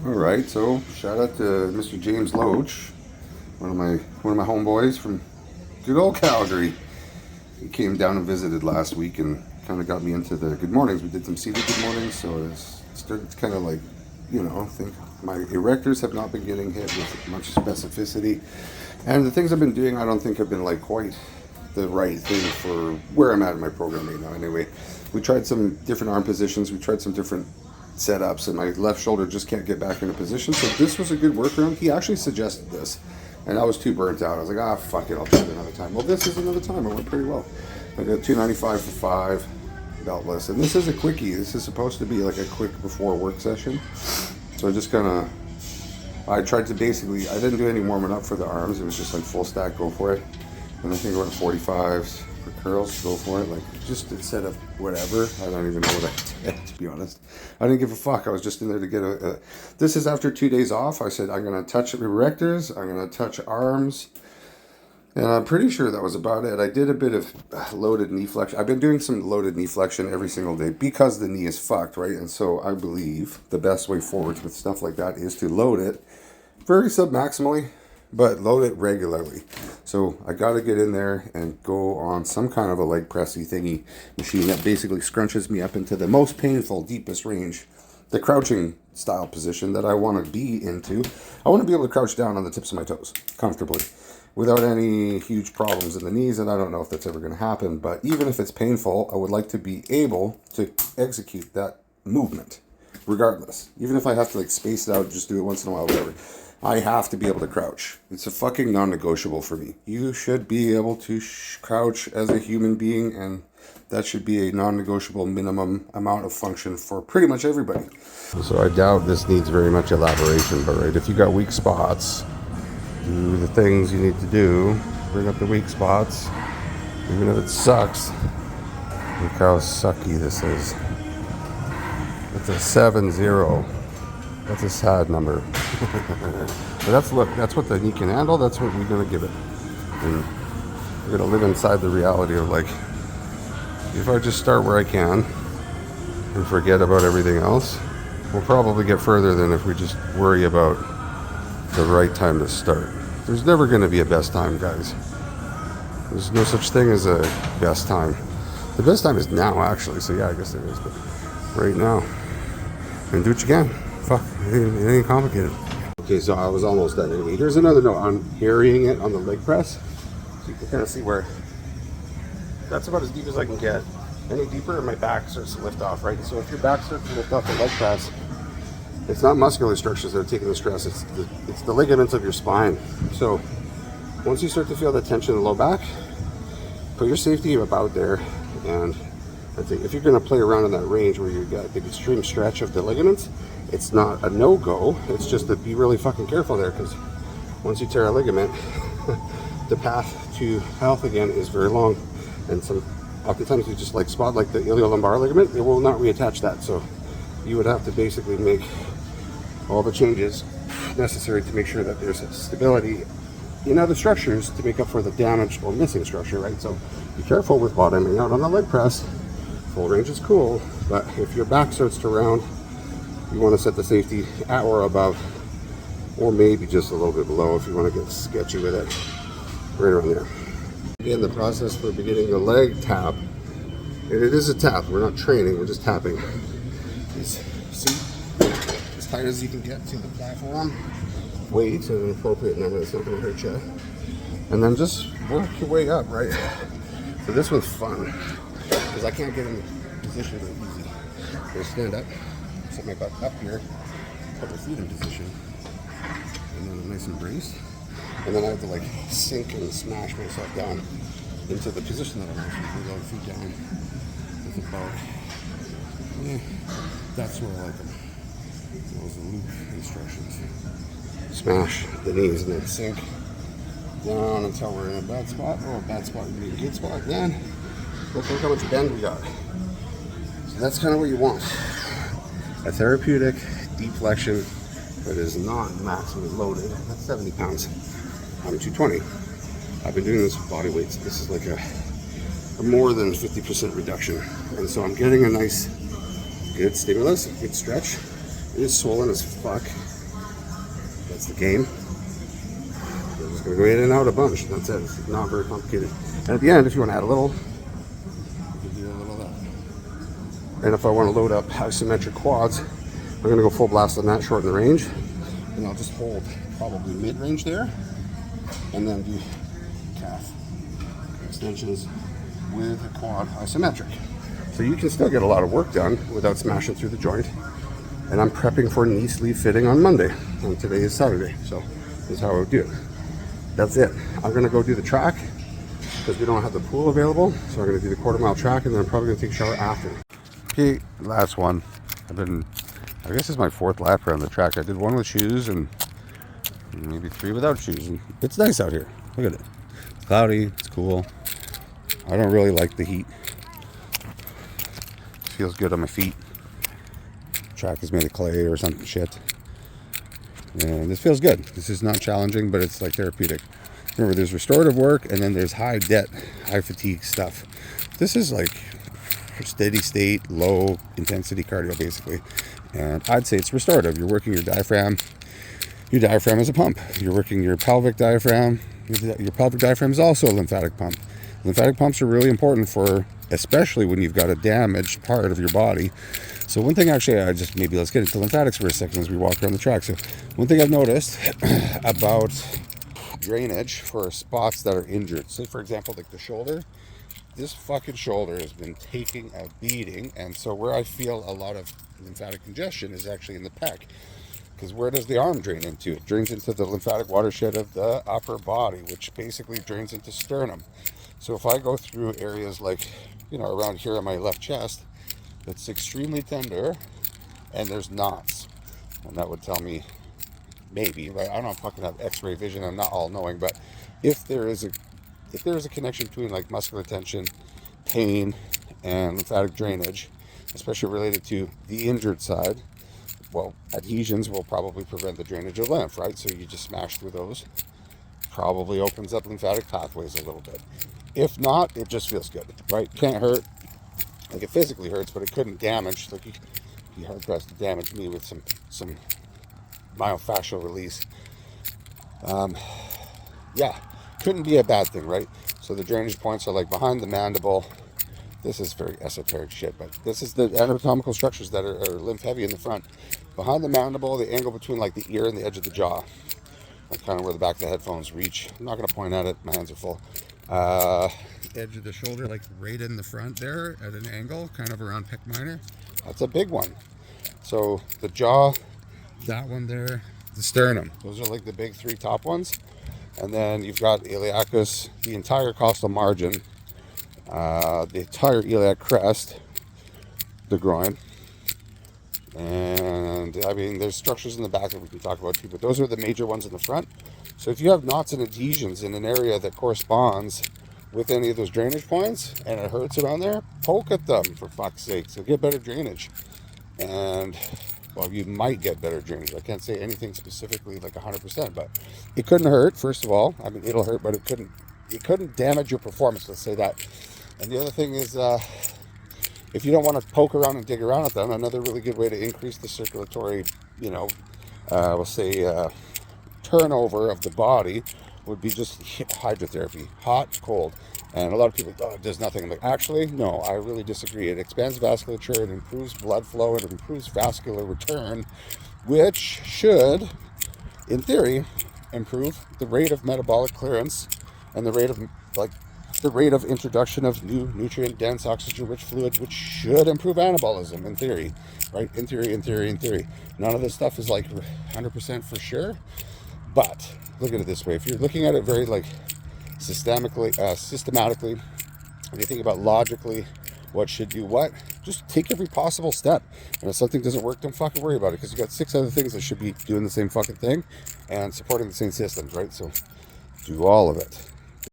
All right, so shout out to Mr. James Loach, one of my homeboys from good old Calgary. He came down and visited last week and kind of got me into the Good Mornings. We did some seated Good Mornings, so it started to kind of like, I think my erectors have not been getting hit with much specificity, and the things I've been doing I don't think have been like quite the right thing for where I'm at in my program right now. Anyway, we tried some different arm positions, we tried some different setups, and my left shoulder just can't get back into position, so this was a good workaround. He actually suggested this, and I was too burnt out. I was like, fuck it, I'll try it another time. Well, this is another time. It went pretty well. I got 295 for 5 beltless, and this is a quickie. This is supposed to be like a quick before work session, so I tried to basically, I didn't do any warming up for the arms. It was just like full stack, go for it. And I think I went 45s for curls, go for it. Like, just instead of whatever, I don't even know what I did, to be honest. I didn't give a fuck. I was just in there to get this is after 2 days off. I said, I'm going to touch erectors, I'm going to touch arms, and I'm pretty sure that was about it. I did a bit of loaded knee flexion. I've been doing some loaded knee flexion every single day because the knee is fucked, right? And so I believe the best way forward with stuff like that is to load it very submaximally, but load it regularly. So I got to get in there and go on some kind of a leg pressy thingy machine that basically scrunches me up into the most painful, deepest range, the crouching style position that I want to be into. I want to be able to crouch down on the tips of my toes comfortably without any huge problems in the knees, and I don't know if that's ever going to happen, but even if it's painful, I would like to be able to execute that movement regardless. Even if I have to like space it out, just do it once in a while, whatever. I have to be able to crouch. It's a fucking non-negotiable for me. You should be able to crouch as a human being, and that should be a non-negotiable minimum amount of function for pretty much everybody. So I doubt this needs very much elaboration, but right, if you got weak spots, do the things you need to do. Bring up the weak spots, even if it sucks. Look how sucky this is. It's a 7-0. That's a sad number. But that's what the knee can handle. That's what we're gonna give it. And we're gonna live inside the reality of like, if I just start where I can and forget about everything else, we'll probably get further than if we just worry about the right time to start. There's never gonna be a best time, guys. There's no such thing as a best time. The best time is now, actually. So yeah, I guess there is, but right now. And do what you can. Fuck, it ain't complicated. Okay, so I was almost done anyway. Here's another note. I'm carrying it on the leg press, so you can kind of see where that's about as deep as I can get. Any deeper and my back starts to lift off, right? So if your back starts to lift off the leg press, it's not muscular structures that are taking the stress, it's the ligaments of your spine. So once you start to feel that tension in the low back, put your safety about there, and I think if you're going to play around in that range where you've got the extreme stretch of the ligaments, it's not a no-go. It's just to be really fucking careful there, because once you tear a ligament, the path to health again is very long. And some oftentimes you just like spot like the iliolumbar ligament, it will not reattach that. So you would have to basically make all the changes necessary to make sure that there's stability in other structures to make up for the damaged or missing structure, right? So be careful with bottoming out on the leg press. Full range is cool, but if your back starts to round, you want to set the safety at or above, or maybe just a little bit below if you want to get sketchy with it, right around there. Again, the process for beginning a leg tap, and it is a tap, we're not training, we're just tapping. Is see, as tight as you can get to the platform, weight at an appropriate number, it's not going to hurt you, and then just work your way up, right? So this one's fun, because I can't get in position very easy. I'm going to stand up, set my butt up here, put my feet in position, and then I'm nice and braced. And then I have to like sink and smash myself down into the position that I'm in, with my feet down. With about, that's where I like them. Those are loop instructions. Smash the knees and then sink down until we're in a bad spot. Oh, a bad spot would be a good spot. Then look how much bend we got. So that's kind of what you want. A therapeutic deep flexion that is not maximally loaded. That's 70 pounds. I'm 220. I've been doing this with body weights. This is like a more than 50% reduction. And so I'm getting a nice, good stimulus, good stretch. It is swollen as fuck. That's the game. We're just going to go in and out a bunch. That's it. It's not very complicated. And at the end, if you want to add a little, you can do a little of that. And if I want to load up isometric quads, we're going to go full blast on that, shorten the range. And I'll just hold probably mid-range there. And then do calf extensions with a quad isometric. So you can still get a lot of work done without smashing through the joint. And I'm prepping for knee sleeve fitting on Monday. And today is Saturday. So this is how I would do it. That's it. I'm going to go do the track because we don't have the pool available. So I'm going to do the quarter-mile track, and then I'm probably going to take a shower after. Okay, last one. I guess this is my 4th lap around the track. I did 1 with shoes and maybe 3 without shoes. And it's nice out here. Look at it. It's cloudy. It's cool. I don't really like the heat. It feels good on my feet. Track is made of clay or something shit. And this feels good. This is not challenging, but it's like therapeutic. Remember, there's restorative work, and then there's high fatigue stuff. This is like steady state, low intensity cardio, basically. And I'd say it's restorative. You're working your diaphragm. Your diaphragm is a pump. You're working your pelvic diaphragm. Your pelvic diaphragm is also a lymphatic pump. Lymphatic pumps are really important for, especially when you've got a damaged part of your body. So one thing, actually, let's get into lymphatics for a second as we walk around the track. So one thing I've noticed about drainage for spots that are injured, say for example, like the shoulder, this fucking shoulder has been taking a beating. And so where I feel a lot of lymphatic congestion is actually in the pec. Because where does the arm drain into? It drains into the lymphatic watershed of the upper body, which basically drains into sternum. So if I go through areas like, around here on my left chest, it's extremely tender and there's knots. And that would tell me, maybe, right? I don't fucking have x-ray vision. I'm not all knowing, but if there is a connection between like muscular tension, pain, and lymphatic drainage, especially related to the injured side, well, adhesions will probably prevent the drainage of lymph, right? So you just smash through those. Probably opens up lymphatic pathways a little bit. If not, it just feels good, right? Can't hurt. Like, it physically hurts, but it couldn't damage. Like, you'd be hard pressed to damage me with some myofascial release. Yeah, couldn't be a bad thing, right? So the drainage points are like behind the mandible. This is very esoteric shit, but this is the anatomical structures that are lymph heavy in the front. Behind the mandible, the angle between like the ear and the edge of the jaw. Like kind of where the back of the headphones reach. I'm not going to point at it. My hands are full. Edge of the shoulder, like right in the front there at an angle, kind of around pec minor. That's a big one. So the jaw, that one there, the sternum. Those are like the big 3 top ones. And then you've got iliacus, the entire costal margin, the entire iliac crest, the groin. And I mean, there's structures in the back that we can talk about too, but those are the major ones in the front. So if you have knots and adhesions in an area that corresponds with any of those drainage points and it hurts around there, poke at them for fuck's sake. So get better drainage. And well, you might get better drainage. I can't say anything specifically like 100%, but it couldn't hurt. First of all, I mean, it'll hurt, but it couldn't damage your performance. Let's say that. And the other thing is, if you don't want to poke around and dig around at them, another really good way to increase the circulatory, we'll say turnover of the body would be just hydrotherapy, hot, cold. And a lot of people, it does nothing. I'm like, actually, no, I really disagree. It expands vasculature, it improves blood flow, it improves vascular return, which should, in theory, improve the rate of metabolic clearance and the rate of introduction of new nutrient-dense, oxygen-rich fluids, which should improve anabolism, in theory, right? In theory. None of this stuff is like 100% for sure, but look at it this way. If you're looking at it very like systematically, if you think about logically what should do what, just take every possible step. And if something doesn't work, don't fucking worry about it, because you got 6 other things that should be doing the same fucking thing and supporting the same systems, right? So do all of it.